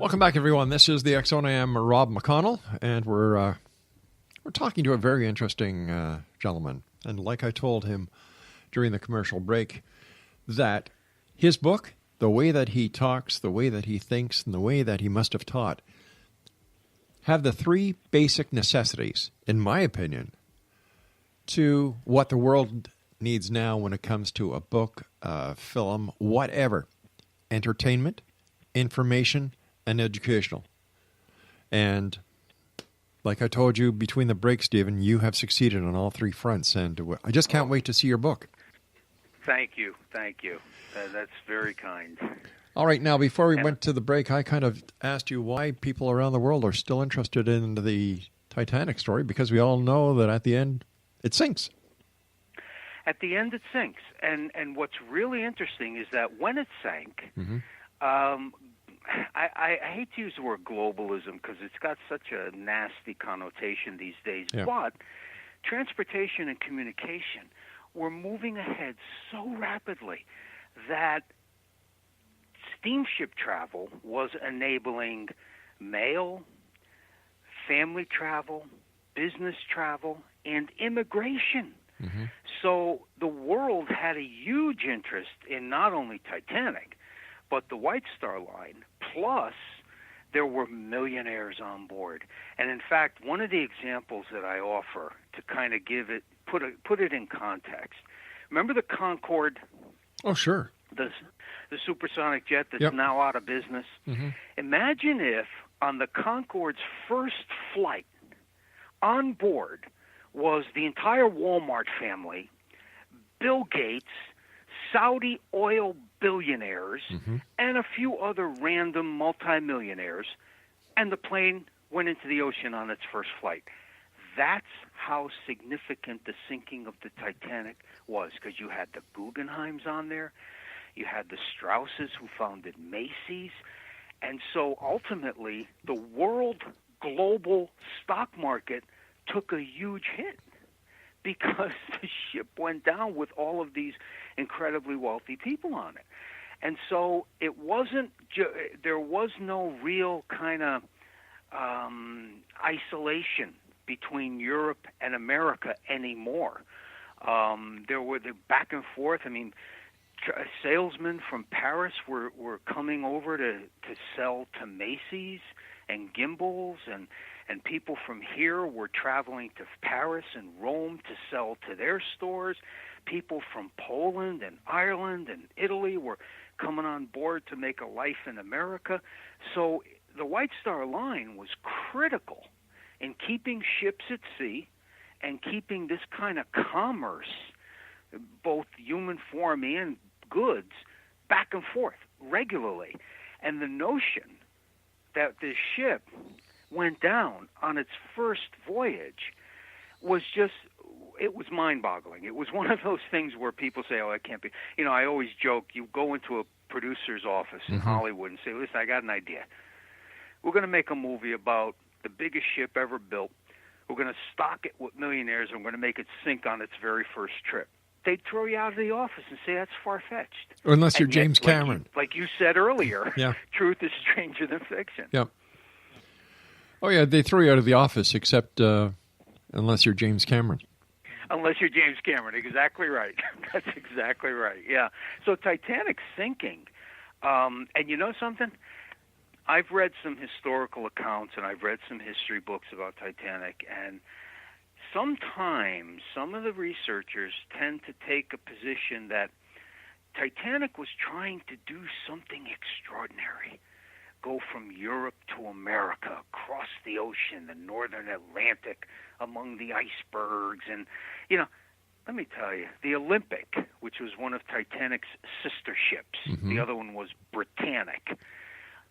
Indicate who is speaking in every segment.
Speaker 1: Welcome back, everyone. This is the X Zone. I am Rob McConnell, and we're talking to a very interesting gentleman. And like I told him during the commercial break, that his book, the way that he talks, the way that he thinks, and the way that he must have taught, have the three basic necessities, in my opinion, to what the world needs now when it comes to a book, film, whatever: entertainment, information, and educational. And like I told you between the breaks, Stephen, you have succeeded on all three fronts, and I just can't wait to see your book.
Speaker 2: Thank you. That's very kind.
Speaker 1: All right, now before we went to the break, I kind of asked you why people around the world are still interested in the Titanic story, because we all know that at the end it sinks.
Speaker 2: At the end it sinks, and what's really interesting is that when it sank, I hate to use the word globalism because it's got such a nasty connotation these days, but transportation and communication were moving ahead so rapidly that steamship travel was enabling mail, family travel, business travel, and immigration. Mm-hmm. So the world had a huge interest in not only Titanic, but the White Star Line, plus there were millionaires on board. And in fact, one of the examples that I offer to kind of give it, put it in context, remember the Concorde?
Speaker 1: Oh, sure.
Speaker 2: The supersonic jet that's now out of business? Mm-hmm. Imagine if on the Concorde's first flight on board was the entire Walmart family, Bill Gates, Saudi oil billionaires, and a few other random multimillionaires, and the plane went into the ocean on its first flight. That's how significant the sinking of the Titanic was, because you had the Guggenheims on there, you had the Strausses who founded Macy's, and so ultimately the world global stock market took a huge hit because the ship went down with all of these incredibly wealthy people on it. And so it wasn't, there was no real kind of isolation between Europe and America anymore. There were the back and forth. I mean, salesmen from Paris were coming over to sell to Macy's and Gimbals, and people from here were traveling to Paris and Rome to sell to their stores. People from Poland and Ireland and Italy were coming on board to make a life in America. So the White Star Line was critical in keeping ships at sea and keeping this kind of commerce, both human form and goods, back and forth regularly. And the notion that this ship went down on its first voyage was just, it was mind-boggling. It was one of those things where people say, oh, it can't be. You know, I always joke, you go into a producer's office in Hollywood and say, listen, I got an idea. We're going to make a movie about the biggest ship ever built. We're going to stock it with millionaires, and we're going to make it sink on its very first trip. They'd throw you out of the office and say that's far-fetched.
Speaker 1: Unless you're James Cameron.
Speaker 2: Like you said earlier, truth is stranger than fiction.
Speaker 1: Yep. Oh, yeah, they throw you out of the office, except unless you're James Cameron.
Speaker 2: Unless you're James Cameron. Exactly right. That's exactly right, yeah. So Titanic sinking, and you know something? I've read some historical accounts, and I've read some history books about Titanic, and sometimes some of the researchers tend to take a position that Titanic was trying to do something extraordinary. Go from Europe to America, across the ocean, the northern Atlantic, among the icebergs. And, you know, let me tell you, the Olympic, which was one of Titanic's sister ships, the other one was Britannic.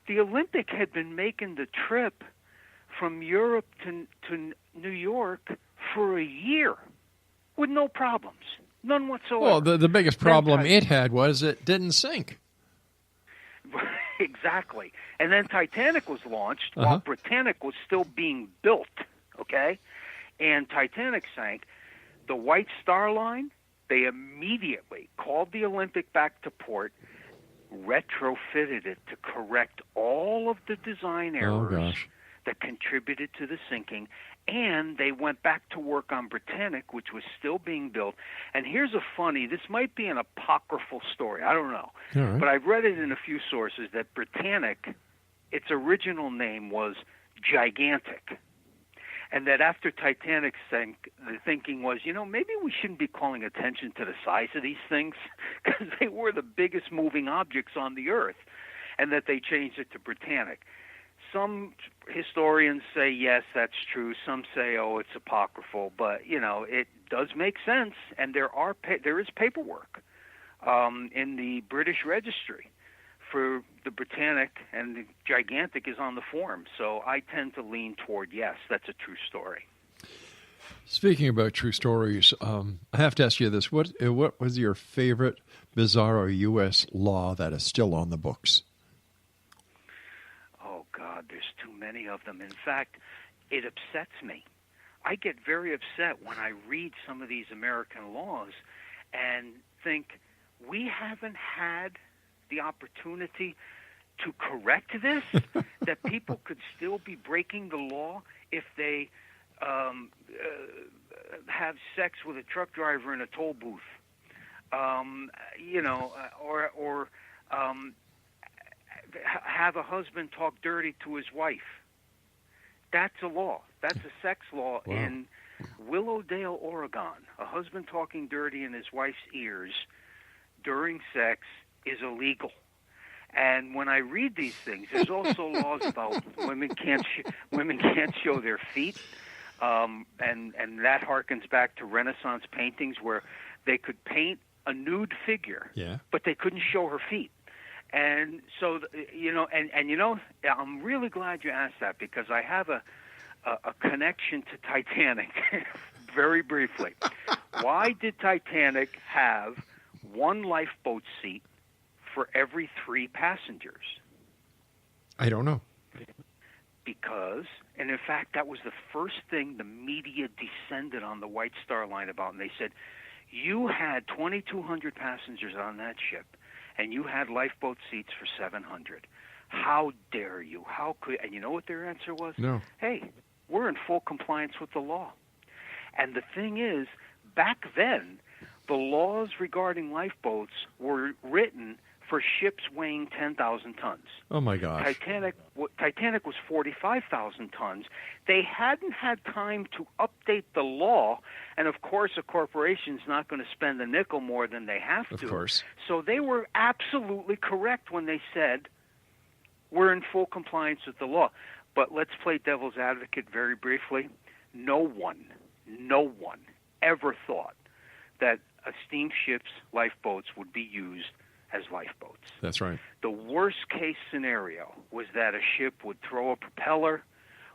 Speaker 2: The Olympic had been making the trip from Europe to New York for a year with no problems, none whatsoever.
Speaker 1: Well, the biggest problem it had was it didn't sink.
Speaker 2: Exactly. And then Titanic was launched while Britannic was still being built, okay? And Titanic sank. The White Star Line, they immediately called the Olympic back to port, retrofitted it to correct all of the design errors
Speaker 1: gosh.
Speaker 2: that contributed to the sinking, and they went back to work on Britannic, which was still being built. And here's a funny, this might be an apocryphal story, I don't know,
Speaker 1: All
Speaker 2: but
Speaker 1: right.
Speaker 2: I've read it in a few sources that Britannic, its original name was Gigantic. And that after Titanic sank, the thinking was, maybe we shouldn't be calling attention to the size of these things because they were the biggest moving objects on the earth, and that they changed it to Britannic. Some historians say, yes, that's true. Some say, oh, it's apocryphal. But, it does make sense, and there is paperwork in the British Registry for the Britannic, and the Gigantic is on the form. So I tend to lean toward, yes, that's a true story.
Speaker 1: Speaking about true stories, I have to ask you this. What was your favorite Bizarro U.S. law that is still on the books?
Speaker 2: Oh, God, there's too many of them. In fact, it upsets me. I get very upset when I read some of these American laws and think, we haven't had the opportunity to correct this, that people could still be breaking the law if they have sex with a truck driver in a toll booth, or have a husband talk dirty to his wife. That's a law. That's a sex law in Willowdale, Oregon. A husband talking dirty in his wife's ears during sex is illegal. And when I read these things, there's also laws about women can't show their feet, and that harkens back to Renaissance paintings where they could paint a nude figure, but they couldn't show her feet. And so, I'm really glad you asked that, because I have a connection to Titanic. Very briefly, why did Titanic have one lifeboat seat for every 3 passengers?
Speaker 1: I don't know.
Speaker 2: Because, and in fact, that was the first thing the media descended on the White Star Line about, and they said, you had 2,200 passengers on that ship, and you had lifeboat seats for 700. How dare you? How could? And you know what their answer was?
Speaker 1: No.
Speaker 2: Hey, we're in full compliance with the law. And the thing is, back then, the laws regarding lifeboats were written for ships weighing 10,000 tons.
Speaker 1: Oh, my gosh.
Speaker 2: Titanic was 45,000 tons. They hadn't had time to update the law, and of course a corporation's not going to spend a nickel more than they have to.
Speaker 1: Of course.
Speaker 2: So they were absolutely correct when they said, we're in full compliance with the law. But let's play devil's advocate very briefly. No one ever thought that a steamship's lifeboats would be used as lifeboats.
Speaker 1: That's right.
Speaker 2: The worst case scenario was that a ship would throw a propeller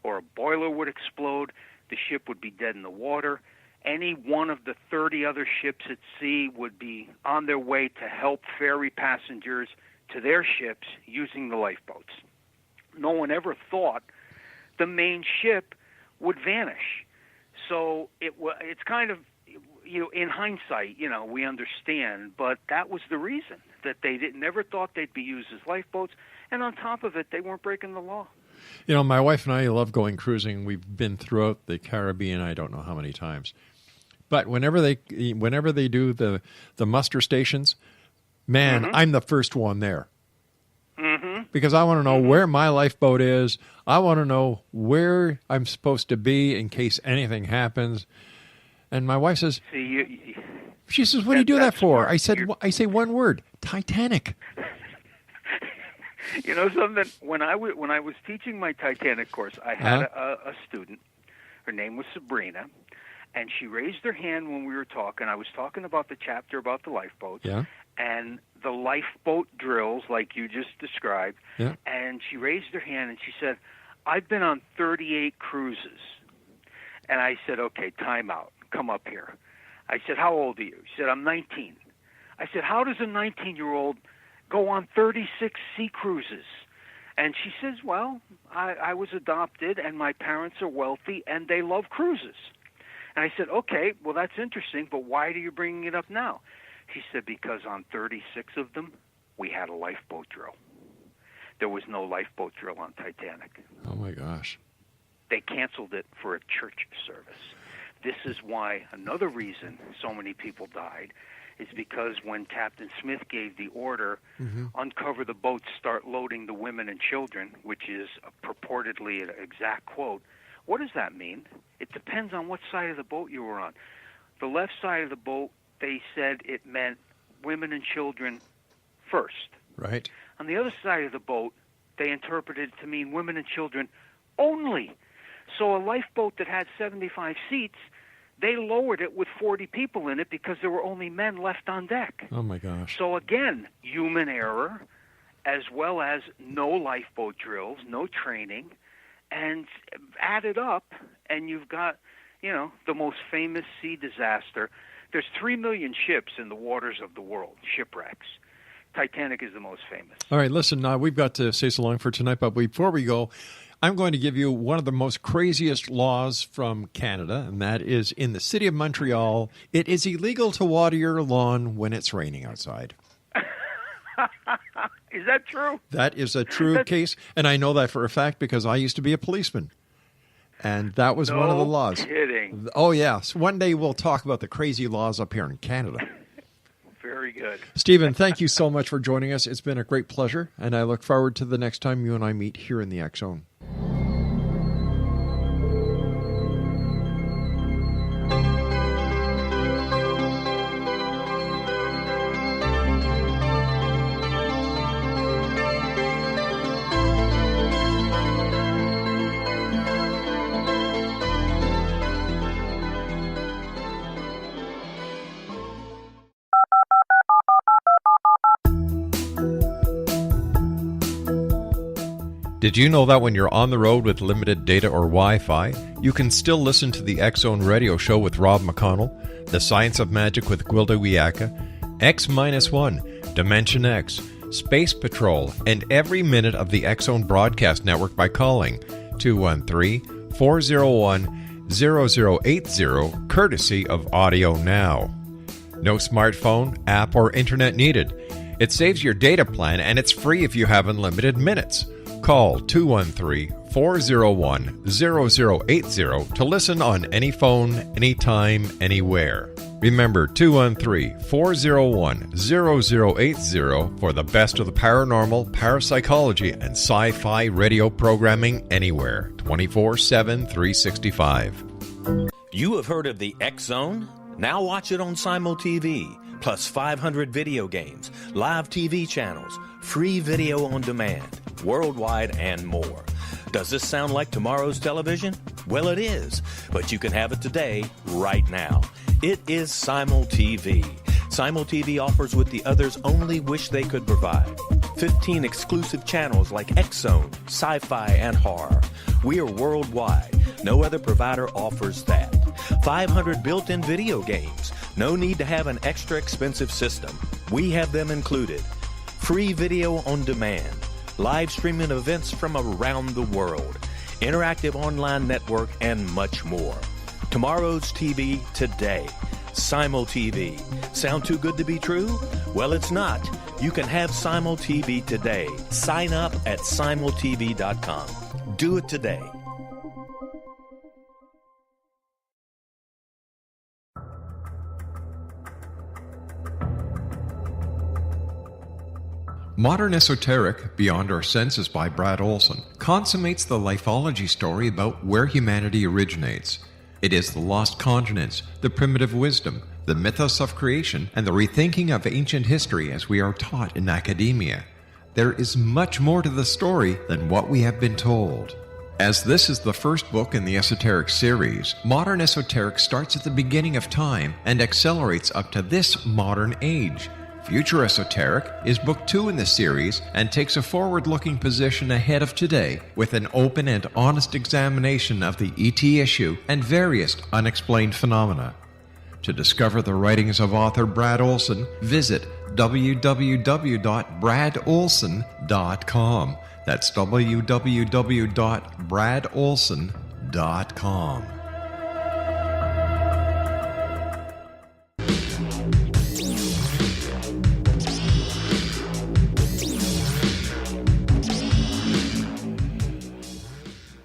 Speaker 2: or a boiler would explode, the ship would be dead in the water. Any one of the 30 other ships at sea would be on their way to help ferry passengers to their ships using the lifeboats. No one ever thought the main ship would vanish. So it's kind of, in hindsight, we understand, but that was the reason, that they never thought they'd be used as lifeboats, and on top of it, they weren't breaking the law.
Speaker 1: My wife and I love going cruising. We've been throughout the Caribbean, I don't know how many times. But whenever they do the muster stations, man, I'm the first one there.
Speaker 2: Mm-hmm.
Speaker 1: Because I want to know where my lifeboat is. I want to know where I'm supposed to be in case anything happens. And my wife says, she says, what do you do that for?
Speaker 2: Smart.
Speaker 1: I say one word, Titanic.
Speaker 2: You know something? When I was teaching my Titanic course, I had a student. Her name was Sabrina, and she raised her hand when we were talking. I was talking about the chapter about the lifeboats and the lifeboat drills, like you just described.
Speaker 1: Yeah.
Speaker 2: And she raised her hand and she said, "I've been on 38 cruises." And I said, "Okay, time out. Come up here." I said, "How old are you?" She said, "I'm 19. I said, "How does a 19-year-old go on 36 sea cruises?" And she says, "Well, I was adopted, and my parents are wealthy, and they love cruises." And I said, "Okay, well, that's interesting, but why are you bringing it up now?" She said, "Because on 36 of them, we had a lifeboat drill. There was no lifeboat drill on Titanic.
Speaker 1: Oh, my gosh.
Speaker 2: They canceled it for a church service. This is why another reason so many people died is because when Captain Smith gave the order, uncover the boats, start loading the women and children, which is purportedly an exact quote, what does that mean? It depends on what side of the boat you were on. The left side of the boat, they said it meant women and children first.
Speaker 1: Right.
Speaker 2: On the other side of the boat, they interpreted it to mean women and children only. So a lifeboat that had 75 seats, they lowered it with 40 people in it because there were only men left on deck.
Speaker 1: Oh, my gosh.
Speaker 2: So again, human error, as well as no lifeboat drills, no training, and add it up, and you've got, the most famous sea disaster. There's 3 million ships in the waters of the world, shipwrecks. Titanic is the most famous.
Speaker 1: All right, listen, we've got to say so long for tonight, but before we go, I'm going to give you one of the most craziest laws from Canada, and that is in the city of Montreal, it is illegal to water your lawn when it's raining outside.
Speaker 2: Is that true?
Speaker 1: That is a true case, and I know that for a fact because I used to be a policeman, and that was one of the laws.
Speaker 2: No kidding.
Speaker 1: Oh, yes. One day we'll talk about the crazy laws up here in Canada.
Speaker 2: Very good.
Speaker 1: Stephen, thank you so much for joining us. It's been a great pleasure, and I look forward to the next time you and I meet here in the X Zone. Did you know that when you're on the road with limited data or Wi-Fi, you can still listen to the X Zone Radio Show with Rob McConnell, The Science of Magic with Gwilda Wiyaka, X-1, Dimension X, Space Patrol, and every minute of the X Zone broadcast network by calling 213-401-0080, courtesy of Audio Now. No smartphone, app, or internet needed. It saves your data plan, and it's free if you have unlimited minutes. Call 213-401-0080 to listen on any phone, anytime, anywhere. Remember 213-401-0080 for the best of the paranormal, parapsychology, and sci-fi radio programming anywhere, 24/7, 365.
Speaker 3: You have heard of the X Zone? Now watch it on Simul TV, plus 500 video games, live TV channels, free video on demand, worldwide, and more. Does this sound like tomorrow's television? Well, it is, but you can have it today, right now. It is Simul TV. Simul TV offers what the others only wish they could provide. 15 exclusive channels like X Zone, sci-fi, and horror. We are worldwide. No other provider offers that. 500 built-in video games. No need to have an extra expensive system. We have them included. Free video on demand. Live streaming events from around the world. Interactive online network, and much more. Tomorrow's TV today. Simul TV. Sound too good to be true? Well, it's not. You can have Simul TV today. Sign up at simultv.com. Do it today.
Speaker 1: Modern Esoteric, Beyond Our Senses by Brad Olson, consummates the lifeology story about where humanity originates. It is the lost continents, the primitive wisdom, the mythos of creation, and the rethinking of ancient history as we are taught in academia. There is much more to the story than what we have been told. As this is the first book in the Esoteric series, Modern Esoteric starts at the beginning of time and accelerates up to this modern age. Future Esoteric is book 2 in the series and takes a forward-looking position ahead of today with an open and honest examination of the ET issue and various unexplained phenomena. To discover the writings of author Brad Olson, visit www.bradolson.com. That's www.bradolson.com.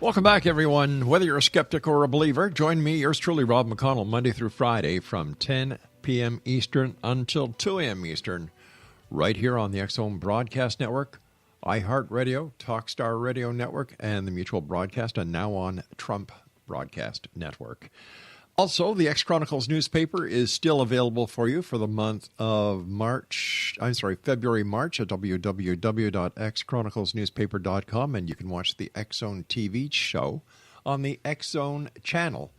Speaker 1: Welcome back, everyone. Whether you're a skeptic or a believer, join me, yours truly, Rob McConnell, Monday through Friday from 10 p.m. Eastern until 2 a.m. Eastern, right here on the X-Zone Broadcast Network, iHeartRadio, Talkstar Radio Network, and the Mutual Broadcast, and now on Trump Broadcast Network. Also, the X-Chronicles newspaper is still available for you for the month of February, March at www.xchroniclesnewspaper.com, and you can watch the X-Zone TV show on the X-Zone channel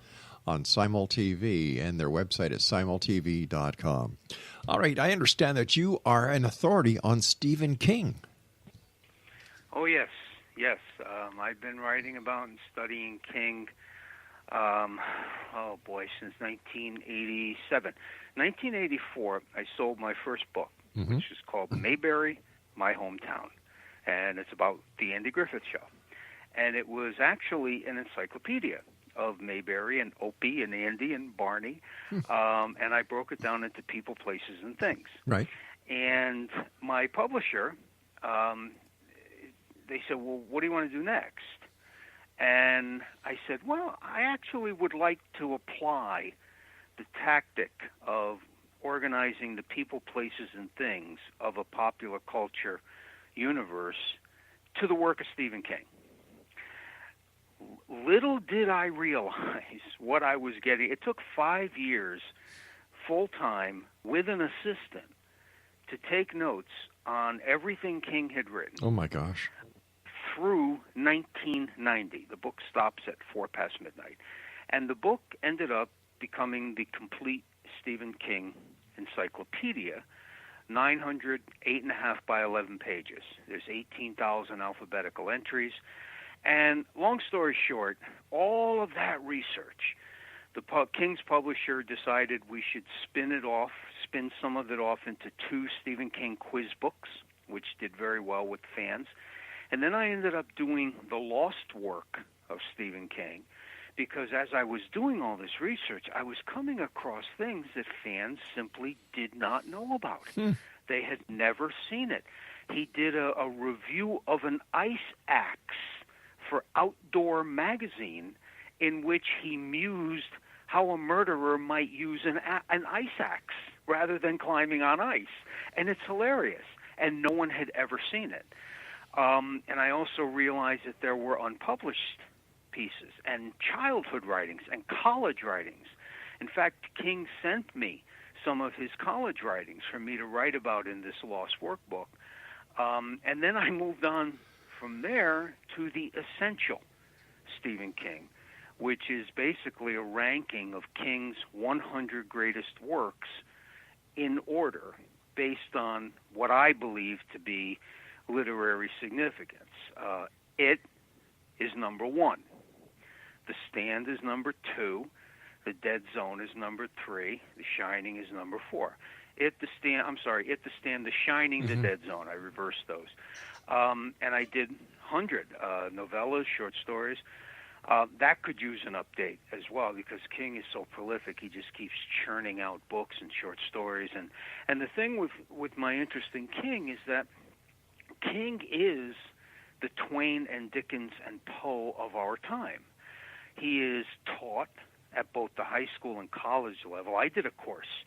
Speaker 1: on Simul TV, and their website is simultv.com. All right, I understand that you are an authority on Stephen King.
Speaker 2: Oh, yes. I've been writing about and studying King since 1987. 1984, I sold my first book, which is called Mayberry, My Hometown. And it's about the Andy Griffith Show. And it was actually an encyclopedia of Mayberry and Opie and Andy and Barney. And I broke it down into people, places, and things.
Speaker 1: Right.
Speaker 2: And my publisher, they said, well, what do you want to do next? And I said, well, I actually would like to apply the tactic of organizing the people, places, and things of a popular culture universe to the work of Stephen King. Little did I realize what I was getting. It took 5 years full-time with an assistant to take notes on everything King had written.
Speaker 1: Oh, my gosh.
Speaker 2: Through 1990. The book stops at 4 past midnight. And the book ended up becoming the complete Stephen King encyclopedia, 900, 8.5 by 11 pages. There's 18,000 alphabetical entries. And long story short, all of that research, King's publisher decided we should spin some of it off into 2 Stephen King quiz books, which did very well with fans. And then I ended up doing the lost work of Stephen King, because as I was doing all this research, I was coming across things that fans simply did not know about. They had never seen it. He did a review of an ice axe for Outdoor magazine, in which he mused how a murderer might use an ice axe rather than climbing on ice. And it's hilarious, and no one had ever seen it. And I also realized that there were unpublished pieces and childhood writings and college writings. In fact, King sent me some of his college writings for me to write about in this lost workbook. And then I moved on from there to the essential Stephen King, which is basically a ranking of King's 100 greatest works in order based on what I believe to be literary significance. It is number 1. The Stand is number 2. The Dead Zone is number 3. The Shining is number 4. The Stand, The Shining, The Dead Zone. I reversed those. And I did 100 novellas, short stories. That could use an update as well, because King is so prolific. He just keeps churning out books and short stories. And the thing with my interest in King is that King is the Twain and Dickens and Poe of our time. He is taught at both the high school and college level. I did a course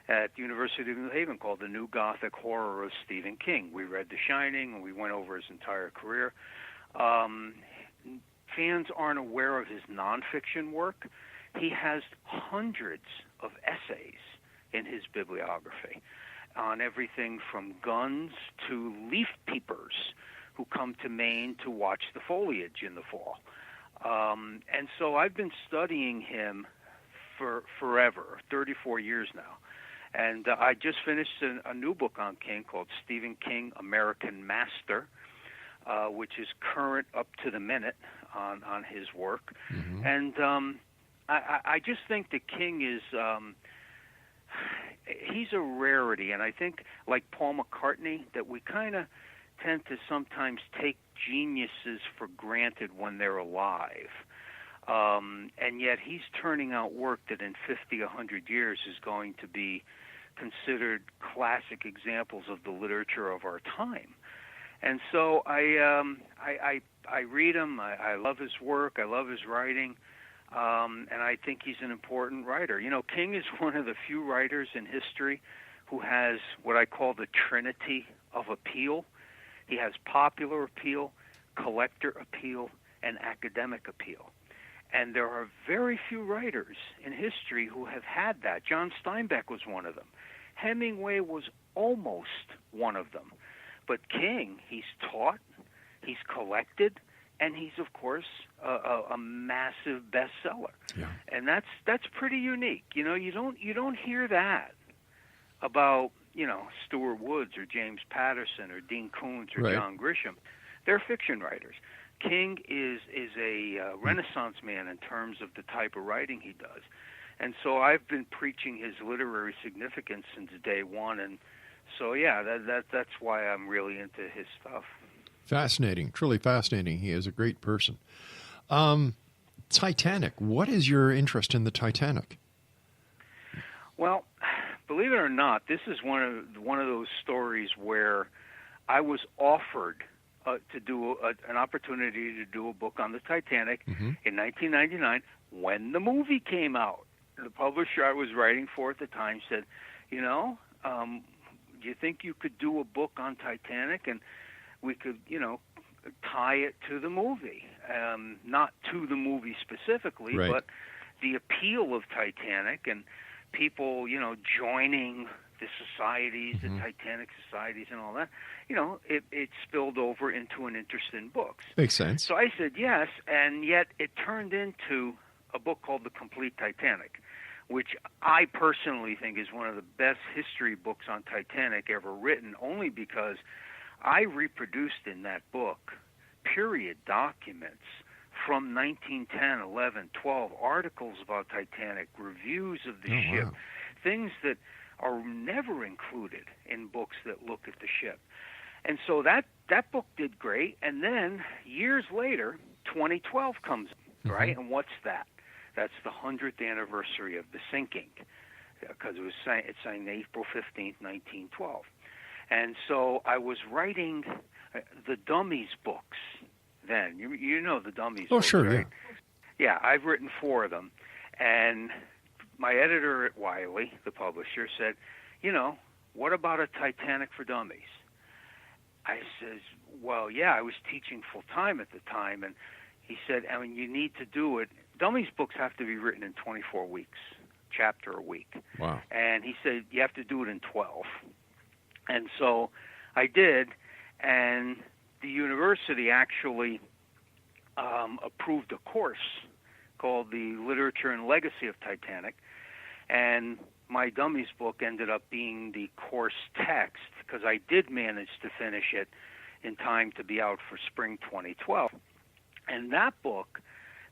Speaker 2: at the University of New Haven called The New Gothic Horror of Stephen King. We read The Shining, and we went over his entire career. Fans aren't aware of his nonfiction work. He has hundreds of essays in his bibliography on everything from guns to leaf peepers who come to Maine to watch the foliage in the fall. And so I've been studying him for forever, 34 years now. And I just finished a new book on King called Stephen King, American Master, which is current up to the minute on his work. And I just think that King is... he's a rarity, and I think, like Paul McCartney, that we kind of tend to sometimes take geniuses for granted when they're alive. And yet he's turning out work that in 50, 100 years is going to be considered classic examples of the literature of our time. And so I I read him. I love his work. I love his writing. And I think he's an important writer. You know, King is one of the few writers in history who has what I call the trinity of appeal. He has popular appeal, collector appeal, and academic appeal. And there are very few writers in history who have had that. John Steinbeck was one of them. Hemingway was almost one of them. But King, he's taught, he's collected, and he's, of course, a massive bestseller.
Speaker 1: Yeah.
Speaker 2: And that's pretty unique. You know, you don't hear that about, you know, Stuart Woods or James Patterson or Dean Koontz or
Speaker 1: Right.
Speaker 2: John Grisham. They're fiction writers. King is a Renaissance man in terms of the type of writing he does. And so I've been preaching his literary significance since day one. And so, yeah, that's why I'm really into his stuff.
Speaker 1: Fascinating, truly fascinating. He is a great person. Titanic. What is your interest in the Titanic?
Speaker 2: Well, believe it or not, this is one of those stories where I was offered to do an opportunity to do a book on the Titanic in 1999 when the movie came out. The publisher I was writing for at the time said, you know, do you think you could do a book on Titanic and we could, you know, tie it to the movie? Not to the movie specifically,
Speaker 1: Right.
Speaker 2: but the appeal of Titanic and people, you know, joining the societies, the Titanic societies and all that, you know, it spilled over into an interest in books.
Speaker 1: Makes sense.
Speaker 2: So I said yes, and yet it turned into a book called The Complete Titanic, which I personally think is one of the best history books on Titanic ever written, only because I reproduced in that book period documents from 1910, 11, 12, articles about Titanic, reviews of the ship,
Speaker 1: wow.
Speaker 2: things that are never included in books that look at the ship. And so that book did great. And then years later, 2012 comes, right? And what's that? That's the 100th anniversary of the sinking, because it's signed April 15th, 1912. And so I was writing the Dummies books then. You know the Dummies books,
Speaker 1: sure,
Speaker 2: right? Yeah, I've written 4 of them. And my editor at Wiley, the publisher, said, you know, what about a Titanic for Dummies? I says, well, yeah, I was teaching full-time at the time, and he said, I mean, you need to do it. Dummies books have to be written in 24 weeks, chapter a week.
Speaker 1: Wow.
Speaker 2: And he said, you have to do it in 12. And so I did, and the university actually approved a course called The Literature and Legacy of Titanic, and my Dummies book ended up being the course text, because I did manage to finish it in time to be out for spring 2012. And that book,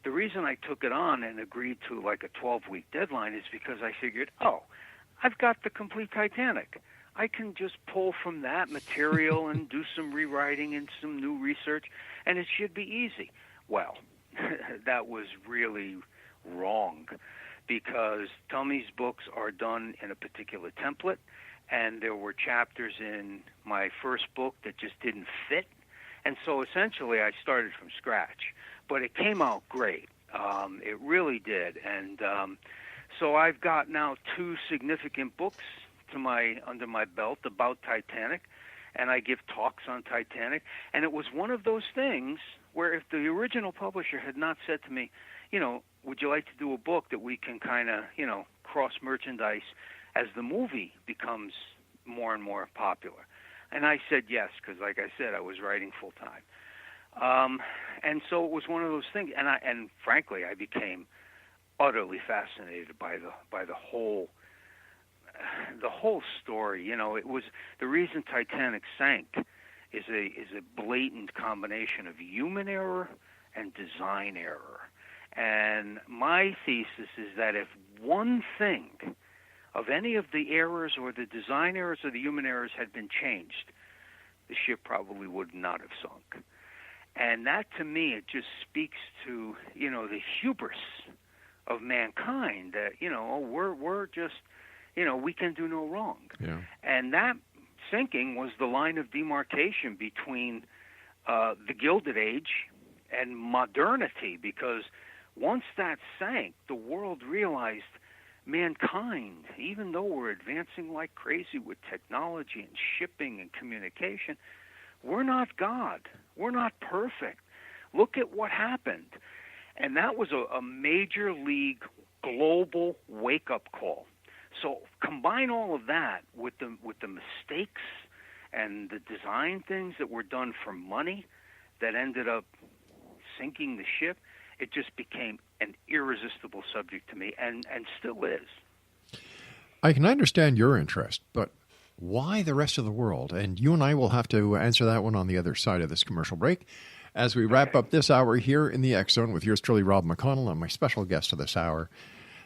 Speaker 2: the reason I took it on and agreed to like a 12-week deadline is because I figured, I've got the Complete Titanic. I can just pull from that material and do some rewriting and some new research, and it should be easy. Well, that was really wrong, because Dummies books are done in a particular template, and there were chapters in my first book that just didn't fit. And so essentially I started from scratch. But it came out great. It really did. And so I've got now 2 significant books under my belt about Titanic, and I give talks on Titanic. And it was one of those things where if the original publisher had not said to me, you know, would you like to do a book that we can kind of, you know, cross-merchandise as the movie becomes more and more popular? And I said yes, because like I said, I was writing full-time. And so it was one of those things, and frankly, I became utterly fascinated by the whole story. You know, it was the reason Titanic sank is a blatant combination of human error and design error. And my thesis is that if one thing of any of the errors or the design errors or the human errors had been changed, the ship probably would not have sunk. And that, to me, it just speaks to, you know, the hubris of mankind, that, you know, we're just, you know, we can do no wrong.
Speaker 1: Yeah.
Speaker 2: And that sinking was the line of demarcation between the Gilded Age modernity, because once that sank, the world realized mankind, even though we're advancing like crazy with technology and shipping and communication, we're not God. We're not perfect. Look at what happened. And that was a major league global wake-up call. So combine all of that with the mistakes and the design things that were done for money that ended up sinking the ship. It just became an irresistible subject to me, and still is.
Speaker 1: I can understand your interest, but why the rest of the world? And you and I will have to answer that one on the other side of this commercial break as we wrap up this hour here in the X Zone with yours truly, Rob McConnell, and my special guest of this hour,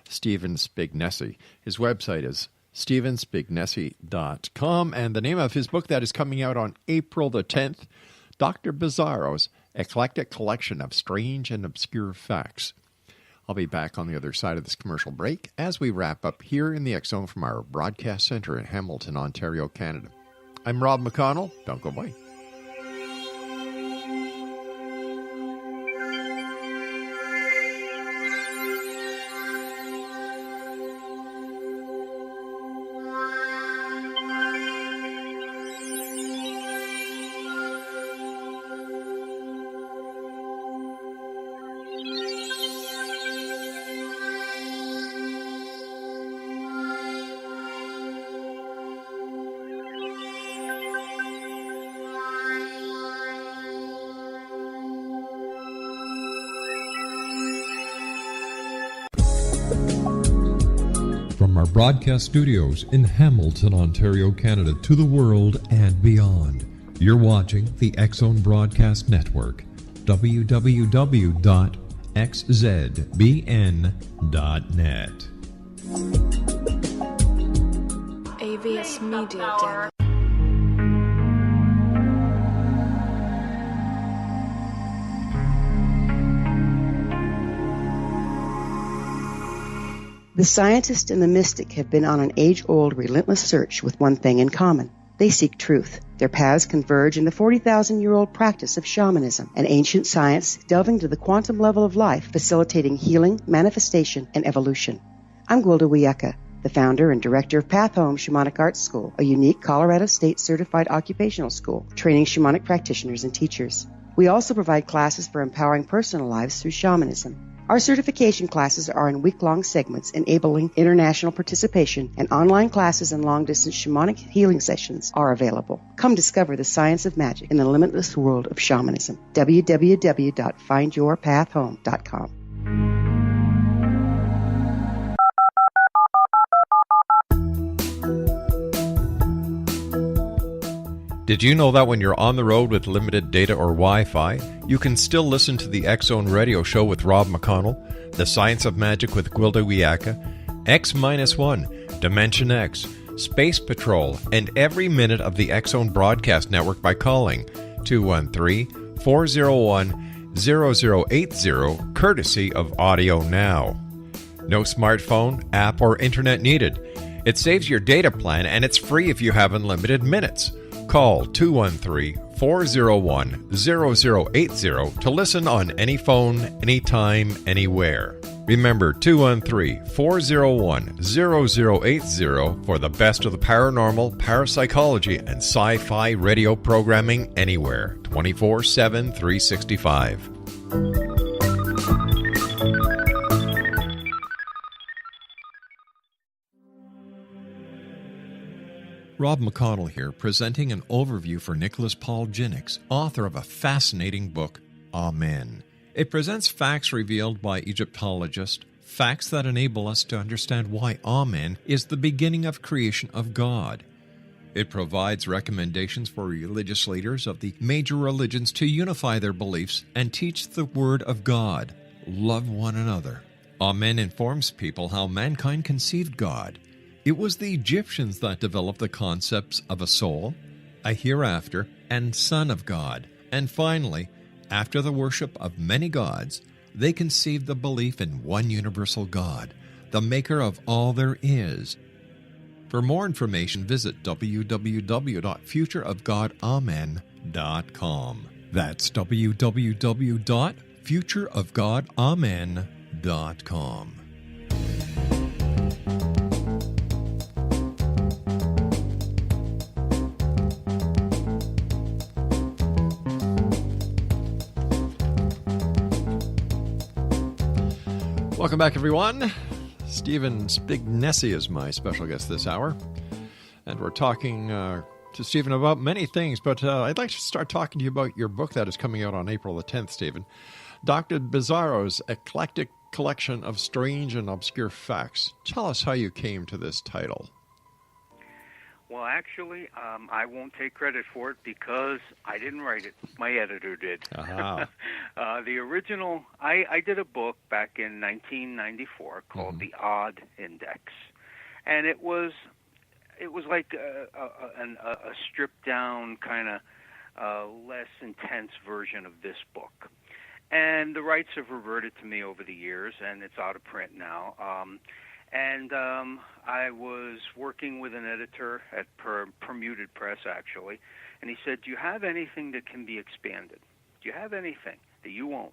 Speaker 1: Stephen Spignesi. His website is stephenspignesi.com, and the name of his book that is coming out on April the 10th, Dr. Bizarro's Eclectic Collection of Strange and Obscure Facts. I'll be back on the other side of this commercial break as we wrap up here in the X Zone from our broadcast center in Hamilton, Ontario, Canada. I'm Rob McConnell. Don't go away.
Speaker 4: Broadcast studios in Hamilton, Ontario, Canada, to the world and beyond. You're watching the X Zone Broadcast Network, www.xzbn.net.
Speaker 5: AVS Media Demo.
Speaker 6: The scientist and the mystic have been on an age-old, relentless search with one thing in common. They seek truth. Their paths converge in the 40,000-year-old practice of shamanism, an ancient science delving to the quantum level of life, facilitating healing, manifestation, and evolution. I'm Gwilda Wiyaka, the founder and director of Path Home Shamanic Arts School, a unique Colorado State-certified occupational school, training shamanic practitioners and teachers. We also provide classes for empowering personal lives through shamanism. Our certification classes are in week-long segments enabling international participation, and online classes and long-distance shamanic healing sessions are available. Come discover the science of magic in the limitless world of shamanism. www.findyourpathhome.com.
Speaker 1: Did you know that when you're on the road with limited data or Wi-Fi, you can still listen to the X Zone Radio Show with Rob McConnell, The Science of Magic with Gwilda Wiyaka, X-1, Dimension X, Space Patrol, and every minute of the X Zone Broadcast Network by calling 213-401-0080, courtesy of Audio Now. No smartphone, app, or internet needed. It saves your data plan, and it's free if you have unlimited minutes. Call 213-401-0080 to listen on any phone, anytime, anywhere. Remember 213-401-0080 for the best of the paranormal, parapsychology, and sci-fi radio programming anywhere, 24/7, 365. Rob McConnell here, presenting an overview for Nicholas Paul Jennings, author of a fascinating book, Amen. It presents facts revealed by Egyptologists, facts that enable us to understand why Amen is the beginning of creation of God. It provides recommendations for religious leaders of the major religions to unify their beliefs and teach the Word of God. Love one another. Amen informs people how mankind conceived God. It was the Egyptians that developed the concepts of a soul, a hereafter, and Son of God. And finally, after the worship of many gods, they conceived the belief in one universal God, the maker of all there is. For more information, visit www.futureofgodamen.com. That's www.futureofgodamen.com. Welcome back, everyone. Stephen Spignesi is my special guest this hour. And we're talking to Stephen about many things, but I'd like to start talking to you about your book that is coming out on April the 10th, Stephen. Dr. Bizarro's Eclectic Collection of Strange and Obscure Facts. Tell us how you came to this title.
Speaker 2: Well, actually, I won't take credit for it because I didn't write it. My editor did.
Speaker 1: Uh-huh.
Speaker 2: The original, I did a book back in 1994 called The Odd Index. And it was like a stripped-down, kind of less intense version of this book. And the rights have reverted to me over the years, and it's out of print now. I was working with an editor at Permuted Press, actually, and he said, do you have anything that can be expanded? Do you have anything that you own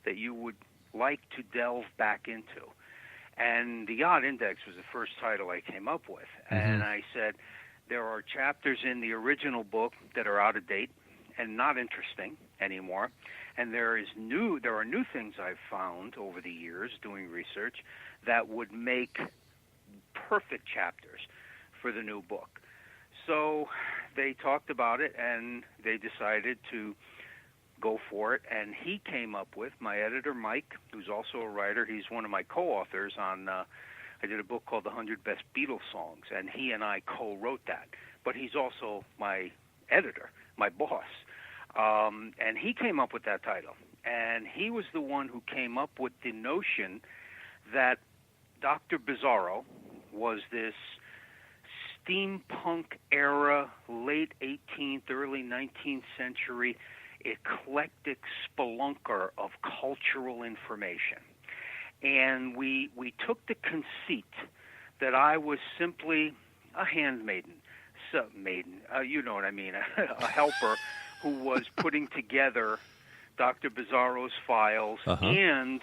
Speaker 2: that you would like to delve back into? And The Odd Index was the first title I came up with. Mm-hmm. And I said, there are chapters in the original book that are out of date and not interesting anymore. And there are new things I've found over the years doing research that would make perfect chapters for the new book. So they talked about it, and they decided to go for it. And he came up with, my editor, Mike, who's also a writer, he's one of my co-authors on, I did a book called The 100 Best Beatles Songs, and he and I co-wrote that. But he's also my editor, my boss. And he came up with that title. And he was the one who came up with the notion that Dr. Bizarro was this steampunk era, late 18th, early 19th century eclectic spelunker of cultural information. And we took the conceit that I was simply a handmaiden, you know what I mean, a helper who was putting together Dr. Bizarro's files and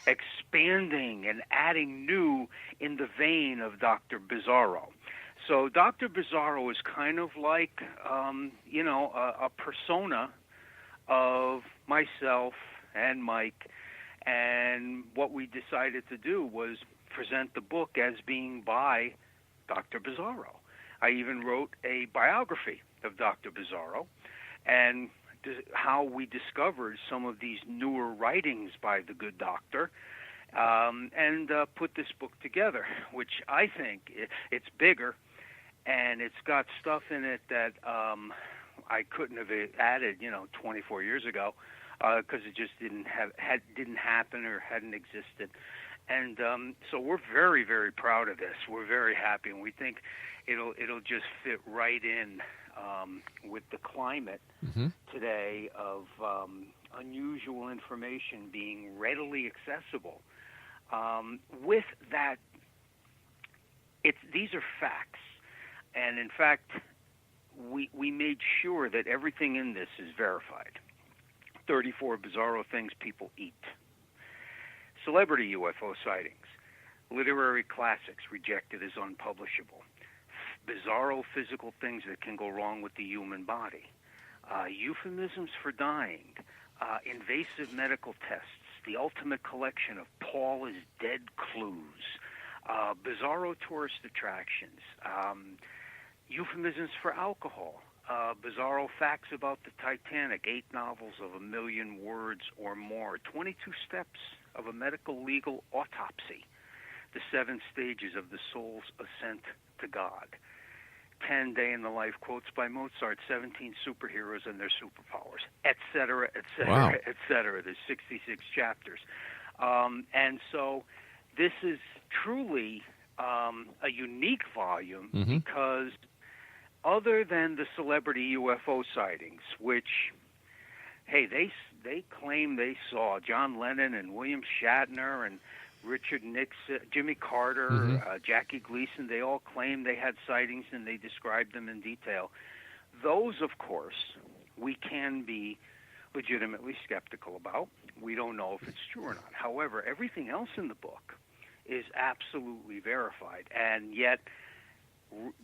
Speaker 2: expanding and adding new in the vein of Dr. Bizarro. So Dr. Bizarro is kind of like, a persona of myself and Mike. And what we decided to do was present the book as being by Dr. Bizarro. I even wrote a biography of Dr. Bizarro and how we discovered some of these newer writings by the good doctor, and put this book together, which I think it's bigger, and it's got stuff in it that I couldn't have added, 24 years ago, because it just didn't happen or hadn't existed. And so we're very, very proud of this. We're very happy, and we think it'll just fit right in with the climate today of unusual information being readily accessible. With that, these are facts, and in fact, we made sure that everything in this is verified. 34 bizarro things people eat. Celebrity UFO sightings. Literary classics rejected as unpublishable. Bizarro physical things that can go wrong with the human body. Euphemisms for dying. Invasive medical tests. The ultimate collection of Paul is dead clues. Bizarro tourist attractions. Euphemisms for alcohol. Bizarro facts about the Titanic. 8 novels of 1 million words or more. 22 steps of a medical legal autopsy. The 7 stages of the soul's ascent to God. 10 day-in-the-life quotes by Mozart, 17 superheroes and their superpowers, etc., etc., etc. There's 66 chapters. And so this is truly a unique volume because other than the celebrity UFO sightings, which, hey, they claim they saw John Lennon and William Shatner and Richard Nixon, Jimmy Carter, Jackie Gleason, they all claim they had sightings and they described them in detail. Those, of course, we can be legitimately skeptical about. We don't know if it's true or not. However, everything else in the book is absolutely verified, and yet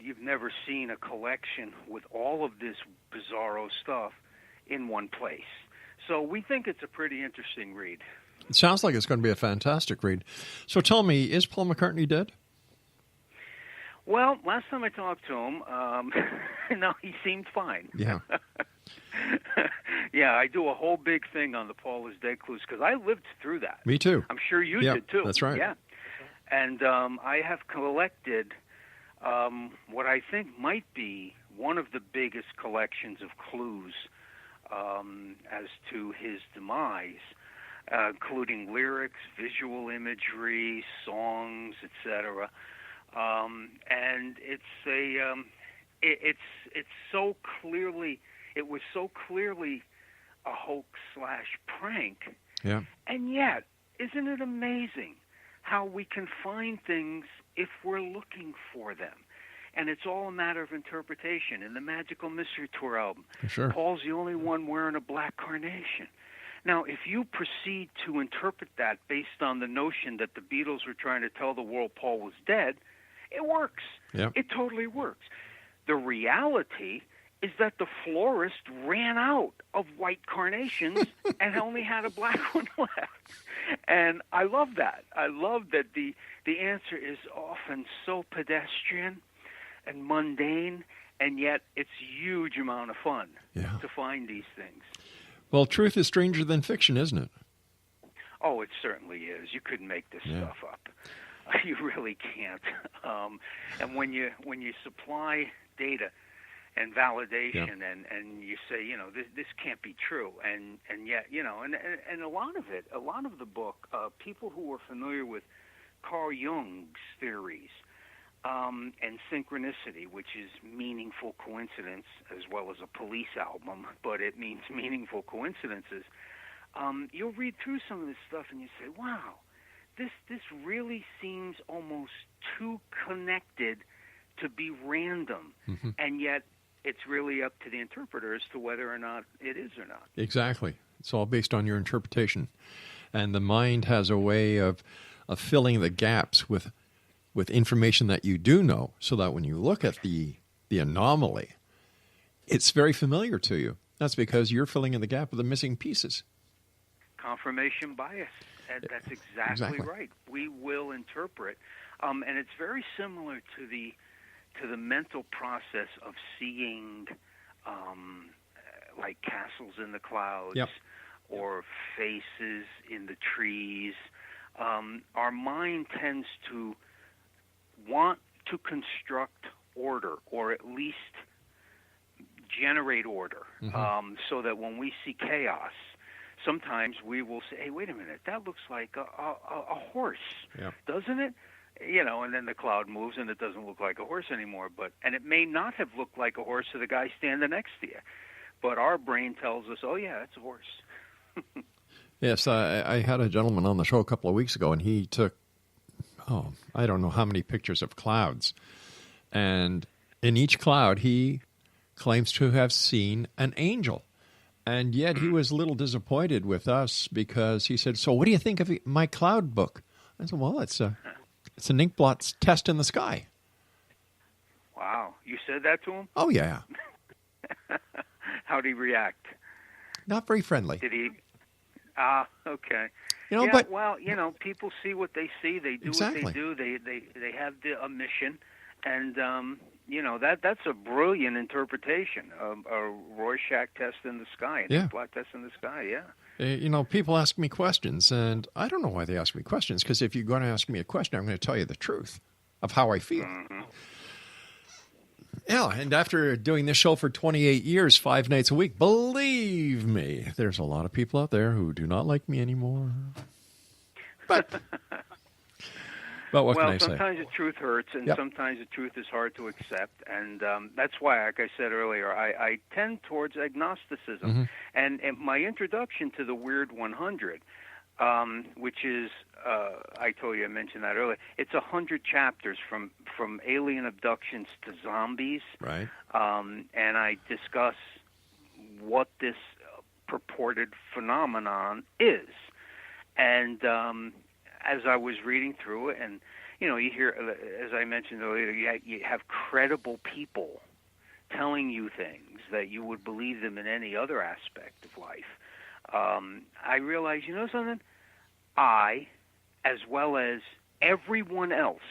Speaker 2: you've never seen a collection with all of this bizarro stuff in one place. So we think it's a pretty interesting read.
Speaker 1: It sounds like it's going to be a fantastic read. So tell me, is Paul McCartney dead?
Speaker 2: Well, last time I talked to him, no, he seemed fine.
Speaker 1: Yeah.
Speaker 2: Yeah, I do a whole big thing on the Paul is dead clues because I lived through that.
Speaker 1: Me too.
Speaker 2: I'm sure you did too.
Speaker 1: That's right.
Speaker 2: Yeah. And I have collected what I think might be one of the biggest collections of clues as to his demise, including lyrics, visual imagery, songs, etc. And it's so clearly, it was so clearly a hoax/prank.
Speaker 1: Yeah.
Speaker 2: And yet, isn't it amazing how we can find things if we're looking for them? And it's all a matter of interpretation. In the Magical Mystery Tour album,
Speaker 1: Sure.
Speaker 2: Paul's the only one wearing a black carnation. Now, if you proceed to interpret that based on the notion that the Beatles were trying to tell the world Paul was dead, it works.
Speaker 1: Yep.
Speaker 2: It totally works. The reality is that the florist ran out of white carnations and only had a black one left. And I love that. I love that the answer is often so pedestrian and mundane, and yet it's a huge amount of fun to find these things.
Speaker 1: Well, truth is stranger than fiction, isn't it?
Speaker 2: Oh, it certainly is. You couldn't make this stuff up. You really can't. And when you supply data and validation and you say, this can't be true, and yet, and a lot of the book, people who are familiar with Carl Jung's theories and synchronicity, which is meaningful coincidence, as well as a Police album, but it means meaningful coincidences, you'll read through some of this stuff and you say, wow, this really seems almost too connected to be random, and yet it's really up to the interpreter as to whether or not it is or not.
Speaker 1: Exactly. It's all based on your interpretation. And the mind has a way of filling the gaps with information that you do know, so that when you look at the anomaly, it's very familiar to you. That's because you're filling in the gap with the missing pieces.
Speaker 2: Confirmation bias. That's exactly right. We will interpret, and it's very similar to the mental process of seeing, like castles in the clouds or faces in the trees. Our mind tends to want to construct order, or at least generate order, so that when we see chaos, sometimes we will say, hey, wait a minute, that looks like a horse, doesn't it? And then the cloud moves and it doesn't look like a horse anymore. And it may not have looked like a horse to the guy standing next to you. But our brain tells us, oh, yeah, it's a horse.
Speaker 1: Yes, I had a gentleman on the show a couple of weeks ago, and he took, I don't know how many pictures of clouds. And in each cloud, he claims to have seen an angel. And yet he was a little disappointed with us because he said, so what do you think of my cloud book? I said, well, it's an inkblot test in the sky.
Speaker 2: Wow. You said that to him?
Speaker 1: Oh, yeah.
Speaker 2: How'd he react?
Speaker 1: Not very friendly.
Speaker 2: Did he? Okay.
Speaker 1: But
Speaker 2: well, people see what they see. They do what they do. They have a mission, and that's a brilliant interpretation of a Rorschach test in the sky, an inkblot test in the sky. Yeah.
Speaker 1: People ask me questions, and I don't know why they ask me questions, because if you're going to ask me a question, I'm going to tell you the truth of how I feel. Yeah, and after doing this show for 28 years, 5 nights a week, believe me, there's a lot of people out there who do not like me anymore. But what can I say?
Speaker 2: Well, sometimes the truth hurts, and sometimes the truth is hard to accept, and that's why, like I said earlier, I tend towards agnosticism. And my introduction to the Weird 100, which is, I mentioned that earlier, it's 100 chapters from alien abductions to zombies.
Speaker 1: Right.
Speaker 2: And I discuss what this purported phenomenon is. And as I was reading through it, and you hear, as I mentioned earlier, you have credible people telling you things that you would believe them in any other aspect of life. I realized, something? I, as well as everyone else,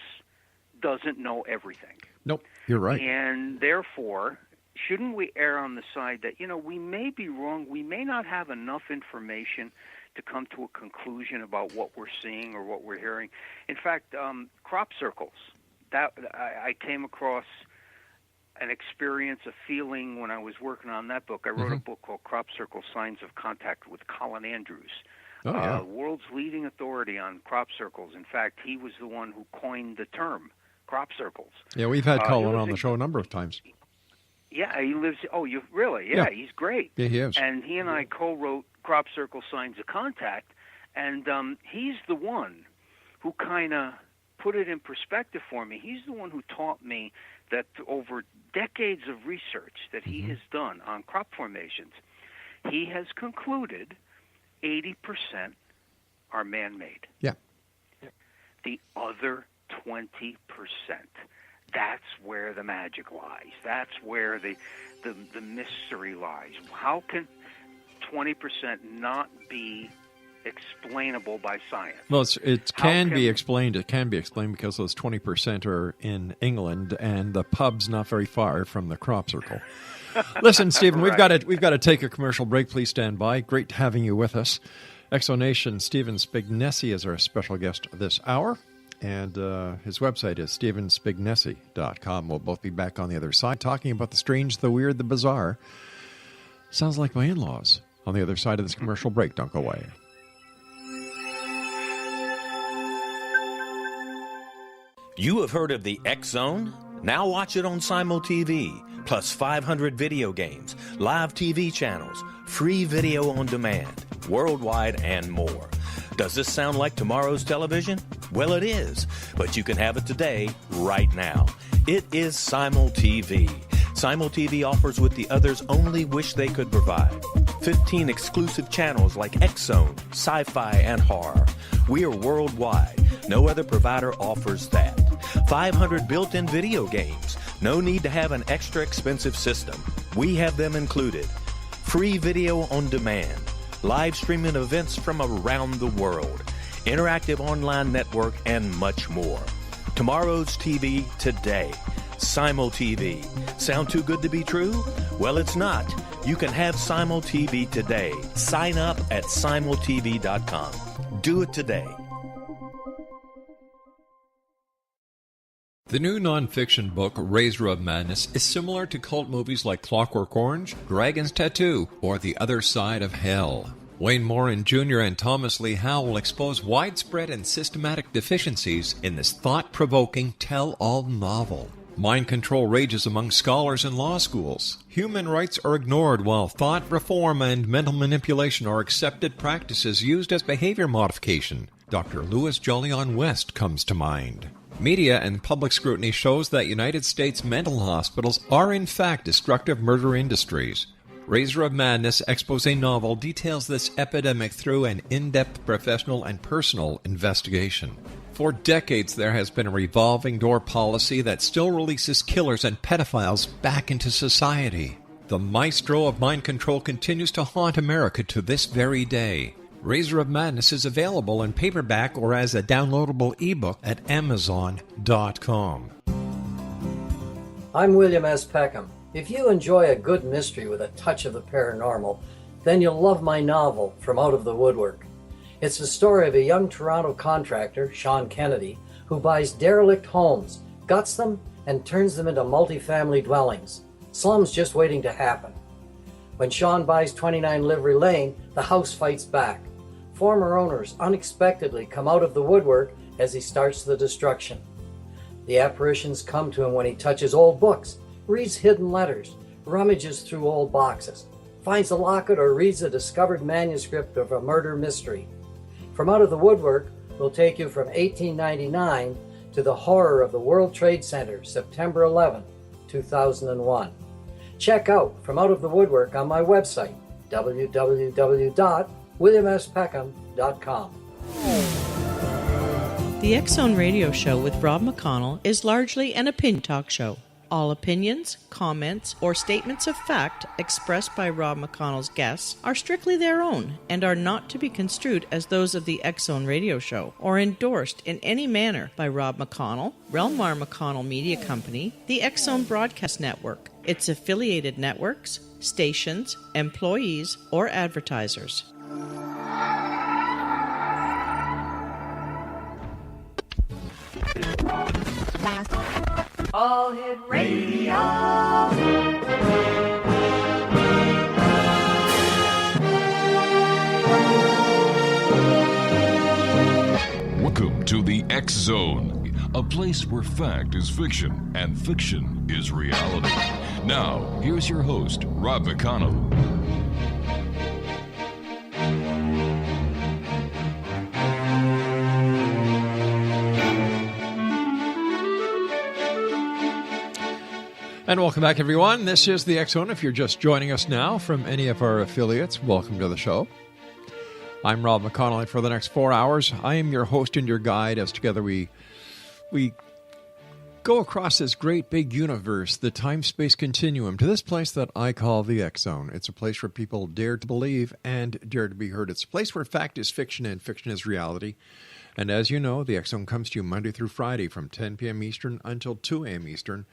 Speaker 2: doesn't know everything.
Speaker 1: Nope, you're right.
Speaker 2: And therefore, shouldn't we err on the side that, we may be wrong, we may not have enough information to come to a conclusion about what we're seeing or what we're hearing. In fact, crop circles, that I came across an experience, a feeling when I was working on that book. I wrote a book called Crop Circle Signs of Contact with Colin Andrews, world's leading authority on crop circles. In fact, he was the one who coined the term crop circles.
Speaker 1: Yeah, we've had Colin on the show a number of times.
Speaker 2: Yeah, he lives. Oh, you really? Yeah, he's great.
Speaker 1: Yeah, he is.
Speaker 2: And he and I co-wrote Crop Circle Signs of Contact, and he's the one who kind of put it in perspective for me. He's the one who taught me that over decades of research that he has done on crop formations, he has concluded 80% are man-made.
Speaker 1: Yeah.
Speaker 2: The other 20%. That's where the magic lies. That's where the mystery lies. How can 20% not be explainable by science?
Speaker 1: Well, it can be explained. It can be explained because those 20% are in England, and the pub's not very far from the crop circle. Listen, Stephen,
Speaker 2: Right.
Speaker 1: we've got to take a commercial break. Please stand by. Great having you with us. Exonation Stephen Spignesi is our special guest this hour. And his website is stephenspignesi.com. We'll both be back on the other side talking about the strange, the weird, the bizarre. Sounds like my in-laws on the other side of this commercial break. Don't go away.
Speaker 3: You have heard of the X Zone? Now watch it on Simul TV, plus 500 video games, live TV channels, free video on demand, worldwide, and more. Does this sound like tomorrow's television? Well, it is, but you can have it today, right now. It is Simul TV. Simul TV offers what the others only wish they could provide. 15 exclusive channels like X-Zone, Sci-Fi, and Horror. We are worldwide. No other provider offers that. 500 built-in video games. No need to have an extra expensive system. We have them included. Free video on demand. Live streaming events from around the world, interactive online network, and much more. Tomorrow's TV today. Simul TV. Sound too good to be true? Well, it's not. You can have Simul TV today. Sign up at simultv.com. Do it today.
Speaker 4: The new nonfiction book, Razor of Madness, is similar to cult movies like Clockwork Orange, Dragon's Tattoo, or The Other Side of Hell. Wayne Morin Jr. and Thomas Lee Howe will expose widespread and systematic deficiencies in this thought-provoking tell-all novel. Mind control rages among scholars in law schools. Human rights are ignored while thought reform and mental manipulation are accepted practices used as behavior modification. Dr. Louis Jolyon West comes to mind. Media and public scrutiny shows that United States mental hospitals are in fact destructive murder industries. Razor of Madness expose novel details this epidemic through an in-depth professional and personal investigation. For decades, there has been a revolving door policy that still releases killers and pedophiles back into society. The maestro of mind control continues to haunt America to this very day. Razor of Madness is available in paperback or as a downloadable ebook at Amazon.com.
Speaker 7: I'm William S. Peckham. If you enjoy a good mystery with a touch of the paranormal, then you'll love my novel, From Out of the Woodwork. It's the story of a young Toronto contractor, Sean Kennedy, who buys derelict homes, guts them, and turns them into multifamily dwellings. Slums just waiting to happen. When Sean buys 29 Livery Lane, the house fights back. Former owners unexpectedly come out of the woodwork as he starts the destruction. The apparitions come to him when he touches old books, reads hidden letters, rummages through old boxes, finds a locket, or reads a discovered manuscript of a murder mystery. From Out of the Woodwork will take you from 1899 to the horror of the World Trade Center, September 11, 2001. Check out From Out of the Woodwork on my website, www.williamspeckham.com.
Speaker 8: The X Zone Radio Show with Rob McConnell is largely an opinion talk show. All opinions, comments, or statements of fact expressed by Rob McConnell's guests are strictly their own and are not to be construed as those of the X Zone Radio Show or endorsed in any manner by Rob McConnell, rel-mar McConnell Media Company, the X Zone Broadcast Network, its affiliated networks, stations, employees, or advertisers.
Speaker 9: All Hit Radio.
Speaker 10: Welcome to the X Zone, a place where fact is fiction and fiction is reality. Now, here's your host, Rob McConnell.
Speaker 1: And welcome back, everyone. This is the X Zone. If you're just joining us now from any of our affiliates, welcome to the show. I'm Rob McConnell, and for the next 4 hours, I am your host and your guide as together we go across this great big universe, the time-space continuum, to this place that I call the X Zone. It's a place where people dare to believe and dare to be heard. It's a place where fact is fiction and fiction is reality. And as you know, the X Zone comes to you Monday through Friday from 10 p.m. Eastern until 2 a.m. Eastern,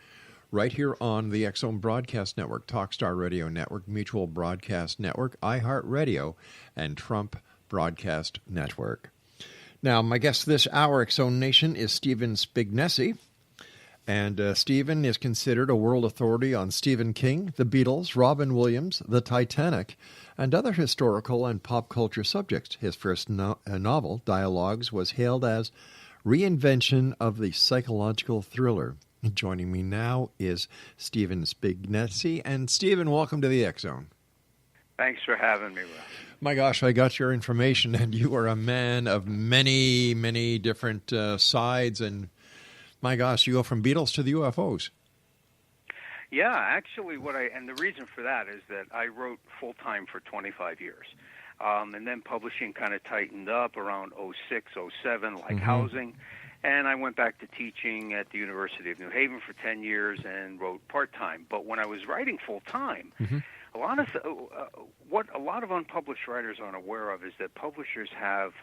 Speaker 1: right here on the X Zone Broadcast Network, Talkstar Radio Network, Mutual Broadcast Network, iHeartRadio, and Trump Broadcast Network. Now, my guest this hour, X Zone Nation, is Stephen Spignesi. And Stephen is considered a world authority on Stephen King, the Beatles, Robin Williams, the Titanic, and other historical and pop culture subjects. His first novel, Dialogues, was hailed as reinvention of the psychological thriller. Joining me now is Stephen Spignesi. And Stephen, welcome to the X Zone.
Speaker 2: Thanks for having me, Rob.
Speaker 1: My gosh, I got your information, and you are a man of many, many different sides. And my gosh, you go from Beatles to the UFOs.
Speaker 2: Yeah, actually, and the reason for that is that I wrote full-time for 25 years. And then publishing kind of tightened up around 06, 07, like housing. And I went back to teaching at the University of New Haven for 10 years and wrote part-time. But when I was writing full-time, what a lot of unpublished writers aren't aware of is that publishers have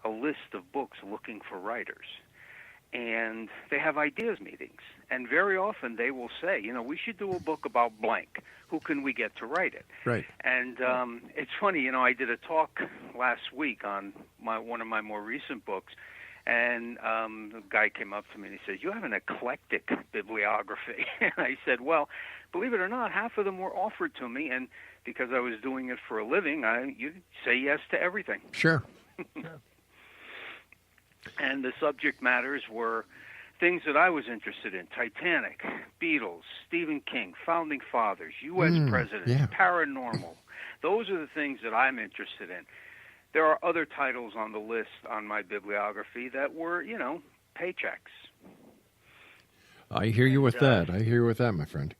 Speaker 2: a list of books looking for writers. And they have ideas meetings. And very often they will say, we should do a book about blank. Who can we get to write it?
Speaker 1: Right.
Speaker 2: And it's funny, I did a talk last week on one of my more recent books. And a guy came up to me and he said, "You have an eclectic bibliography." And I said, well, believe it or not, half of them were offered to me. And because I was doing it for a living, you say yes to everything.
Speaker 1: Sure.
Speaker 2: And the subject matters were things that I was interested in: Titanic, Beatles, Stephen King, Founding Fathers, U.S. presidents, paranormal. Those are the things that I'm interested in. There are other titles on the list on my bibliography that were, paychecks.
Speaker 1: I hear you with that. I hear you with that, my friend.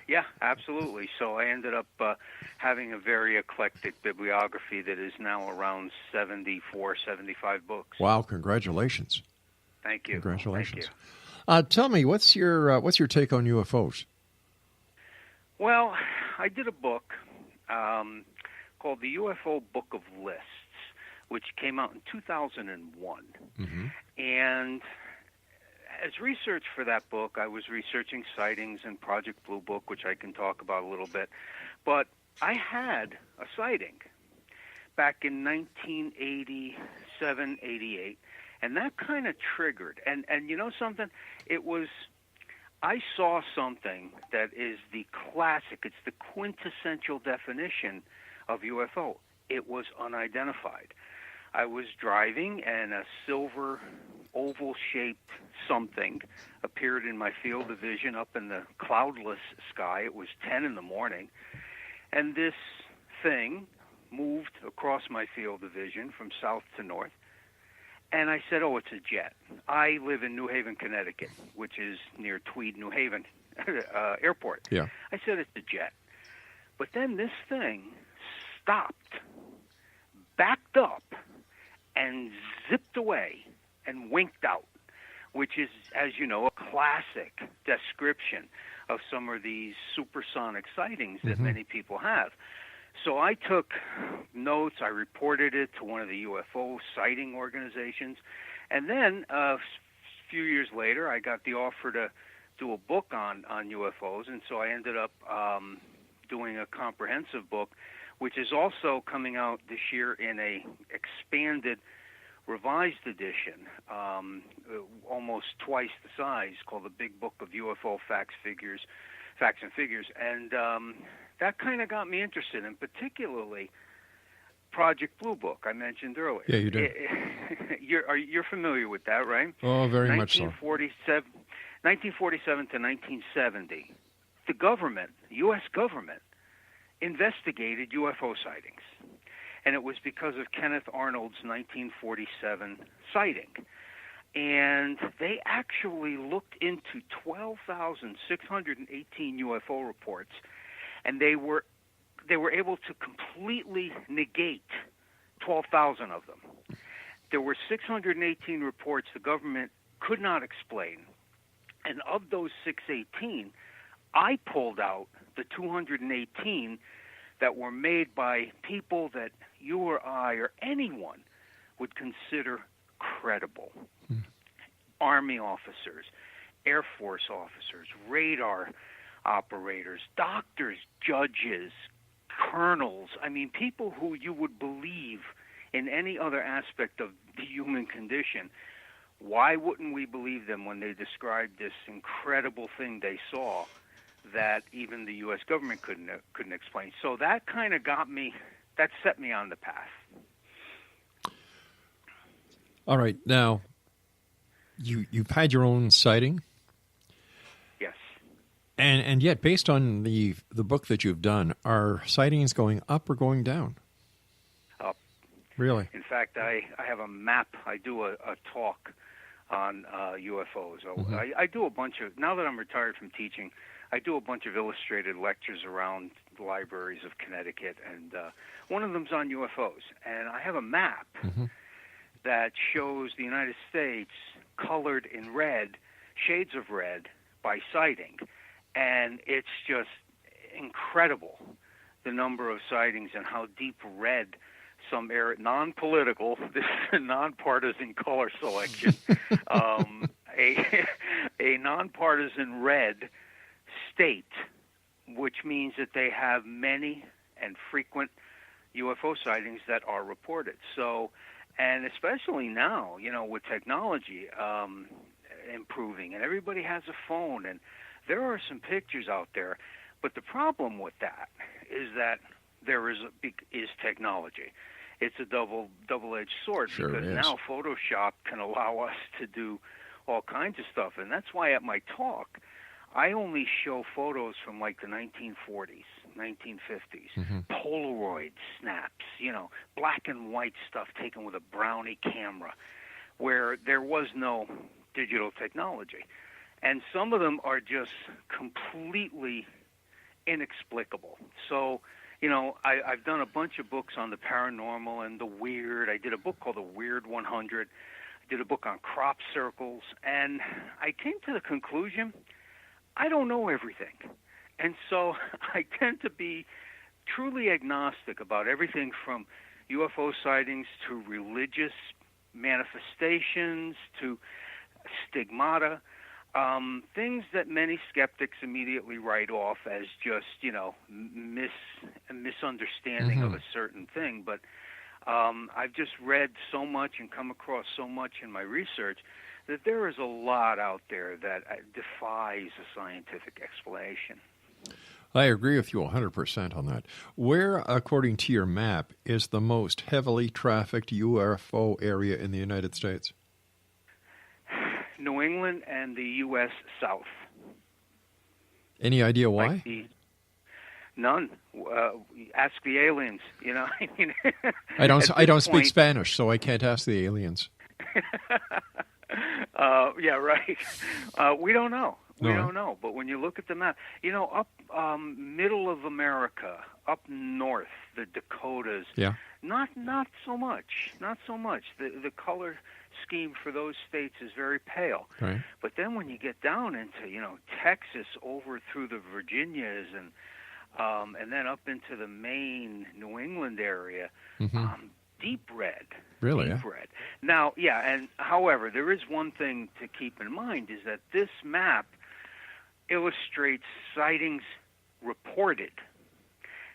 Speaker 2: Yeah, absolutely. So I ended up having a very eclectic bibliography that is now around 74, 75 books.
Speaker 1: Wow, congratulations.
Speaker 2: Thank you.
Speaker 1: Congratulations.
Speaker 2: Thank you.
Speaker 1: Tell me, what's your take on UFOs?
Speaker 2: Well, I did a book called the UFO Book of Lists, which came out in 2001. And as research for that book, I was researching sightings and Project Blue Book, which I can talk about a little bit. But I had a sighting back in 1987, 88, and that kind of triggered. And you know something? I saw something that is the classic, it's the quintessential definition of UFO. It was unidentified. I was driving and a silver oval-shaped something appeared in my field of vision up in the cloudless sky. It was 10 in the morning, and this thing moved across my field of vision from south to north, and I said, oh, it's a jet. I live in New Haven, Connecticut, which is near Tweed, New Haven Airport.
Speaker 1: Yeah.
Speaker 2: I said, it's a jet. But then this thing stopped, backed up, and zipped away and winked out, which is, as you know, a classic description of some of these supersonic sightings that many people have. So I took notes, I reported it to one of the UFO sighting organizations, and then a few years later I got the offer to do a book on UFOs, and so I ended up doing a comprehensive book, which is also coming out this year in a expanded, revised edition, almost twice the size, called the Big Book of UFO Facts and Figures, and that kind of got me interested, and particularly Project Blue Book I mentioned earlier.
Speaker 1: Yeah, you did.
Speaker 2: You're familiar with that, right?
Speaker 1: Oh, very much so.
Speaker 2: 1947 to 1970, the government, U.S. government, investigated UFO sightings. And it was because of Kenneth Arnold's 1947 sighting. And they actually looked into 12,618 UFO reports, and they were able to completely negate 12,000 of them. There were 618 reports the government could not explain. And of those 618, I pulled out the 218 that were made by people that you or I or anyone would consider credible. Army officers, Air Force officers, radar operators, doctors, judges, colonels. I mean, people who you would believe in any other aspect of the human condition. Why wouldn't we believe them when they described this incredible thing they saw that even the U.S. government couldn't explain? So that kind of that set me on the path.
Speaker 1: All right, now you've had your own sighting.
Speaker 2: Yes.
Speaker 1: And yet, based on the book that you've done, are sightings going up or going down?
Speaker 2: Up.
Speaker 1: Really?
Speaker 2: In fact, I have a map. I do a talk on UFOs. I do a bunch of, now that I'm retired from teaching, I do a bunch of illustrated lectures around the libraries of Connecticut, and one of them's on UFOs. And I have a map that shows the United States colored in red, shades of red, by sighting. And it's just incredible, the number of sightings and how deep red some area, non-political, this is a nonpartisan color selection, a nonpartisan red state, which means that they have many and frequent UFO sightings that are reported. So, and especially now, you know, with technology improving, and everybody has a phone, and there are some pictures out there. But the problem with that is that there is technology. It's a double-edged sword,
Speaker 1: sure
Speaker 2: because now Photoshop can allow us to do all kinds of stuff. And that's why at my talk, I only show photos from like the 1940s, 1950s, Polaroid snaps, you know, black and white stuff taken with a Brownie camera, where there was no digital technology. And some of them are just completely inexplicable. So, you know, I've done a bunch of books on the paranormal and the weird. I did a book called The Weird 100. I did a book on crop circles. And I came to the conclusion, I don't know everything. And so I tend to be truly agnostic about everything from UFO sightings to religious manifestations to stigmata. Things that many skeptics immediately write off as just, you know, a misunderstanding of a certain thing. But I've just read so much and come across so much in my research that there is a lot out there that defies a scientific explanation.
Speaker 1: I agree with you 100% on that. Where, according to your map, is the most heavily trafficked UFO area in the United States?
Speaker 2: New England and the U.S. South.
Speaker 1: Any idea why?
Speaker 2: None. Ask the aliens. You know, I mean,
Speaker 1: I don't speak Spanish, so I can't ask the aliens.
Speaker 2: Yeah, right. We don't know. We don't know. But when you look at the map, up middle of America, up north, the Dakotas, not so much. Not so much. The color scheme for those states is very pale.
Speaker 1: Right.
Speaker 2: But then when you get down into, Texas, over through the Virginias and then up into the Maine, New England area, deep red.
Speaker 1: Really?
Speaker 2: Deep red. Now, and however, there is one thing to keep in mind is that this map illustrates sightings reported.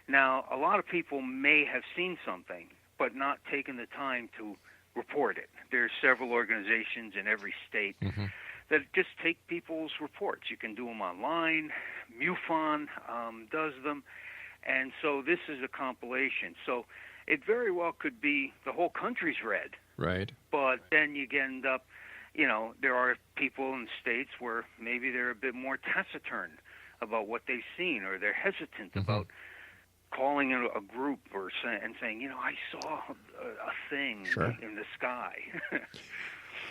Speaker 2: Now, a lot of people may have seen something, but not taken the time to report it. There's several organizations in every state that just take people's reports. You can do them online. MUFON does them. And so this is a compilation. So it very well could be the whole country's red.
Speaker 1: Right.
Speaker 2: But then you end up, there are people in states where maybe they're a bit more taciturn about what they've seen, or they're hesitant about calling in a group and saying, I saw a thing in the sky.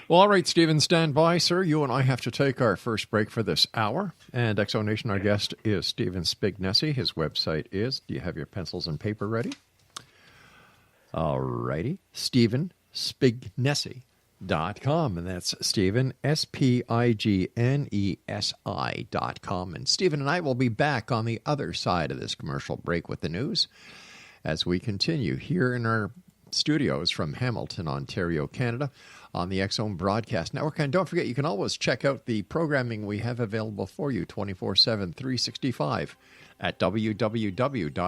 Speaker 1: Well, all right, Stephen, stand by, sir. You and I have to take our first break for this hour. And Exonation, our guest is Stephen Spignesi. His website is, do you have your pencils and paper ready? All righty. Stephen Spignesi.com. And that's Stephen, Spignesi.com. And Stephen and I will be back on the other side of this commercial break with the news as we continue here in our studios from Hamilton, Ontario, Canada, on the X Zone Broadcast Network. And don't forget, you can always check out the programming we have available for you 24/7, 365 at www.xzbn.net.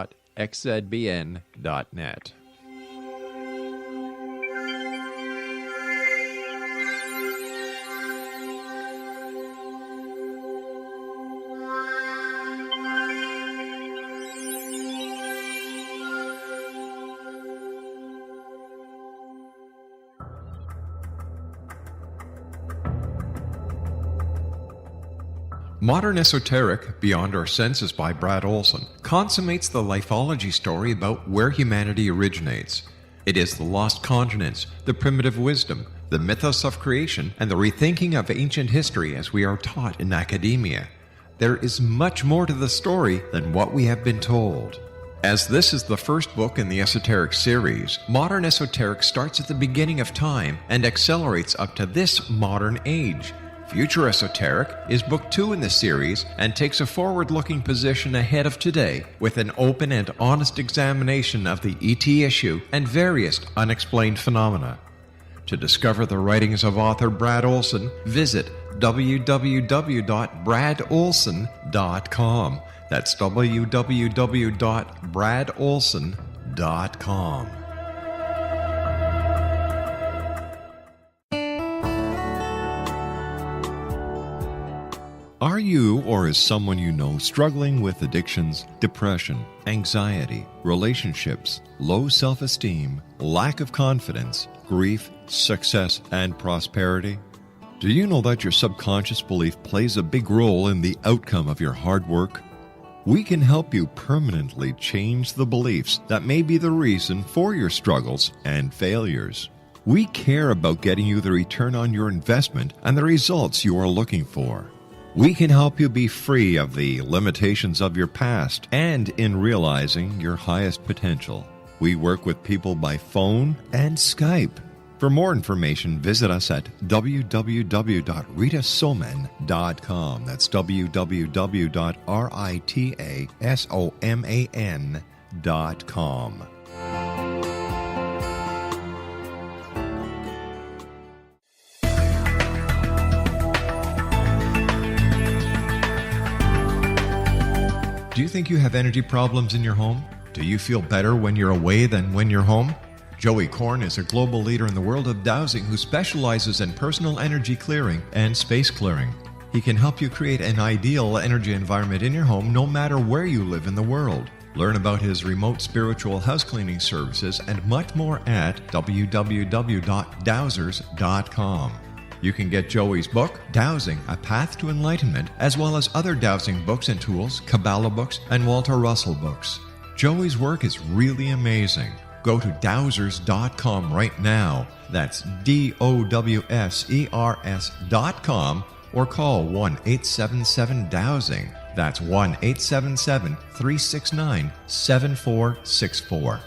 Speaker 4: Modern Esoteric, Beyond Our Senses by Brad Olson, consummates the lifeology story about where humanity originates. It is the lost continents, the primitive wisdom, the mythos of creation, and the rethinking of ancient history as we are taught in academia. There is much more to the story than what we have been told. As this is the first book in the Esoteric series, Modern Esoteric starts at the beginning of time and accelerates up to this modern age. Future Esoteric is book 2 in the series and takes a forward-looking position ahead of today with an open and honest examination of the ET issue and various unexplained phenomena. To discover the writings of author Brad Olson, visit www.bradolson.com. That's www.bradolson.com. Are you or is someone you know struggling with addictions, depression, anxiety, relationships, low self-esteem, lack of confidence, grief, success, and prosperity? Do you know that your subconscious belief plays a big role in the outcome of your hard work? We can help you permanently change the beliefs that may be the reason for your struggles and failures. We care about getting you the return on your investment and the results you are looking for. We can help you be free of the limitations of your past and in realizing your highest potential. We work with people by phone and Skype. For more information, visit us at www.ritasoman.com. That's www.ritasoman.com. Do you think you have energy problems in your home? Do you feel better when you're away than when you're home? Joey Korn is a global leader in the world of dowsing who specializes in personal energy clearing and space clearing. He can help you create an ideal energy environment in your home no matter where you live in the world. Learn about his remote spiritual house cleaning services and much more at www.dowsers.com. You can get Joey's book, Dowsing, A Path to Enlightenment, as well as other dowsing books and tools, Kabbalah books, and Walter Russell books. Joey's work is really amazing. Go to dowsers.com right now. That's DOWSERS.com or call 1-877-DOWSING. That's 1-877-369-7464.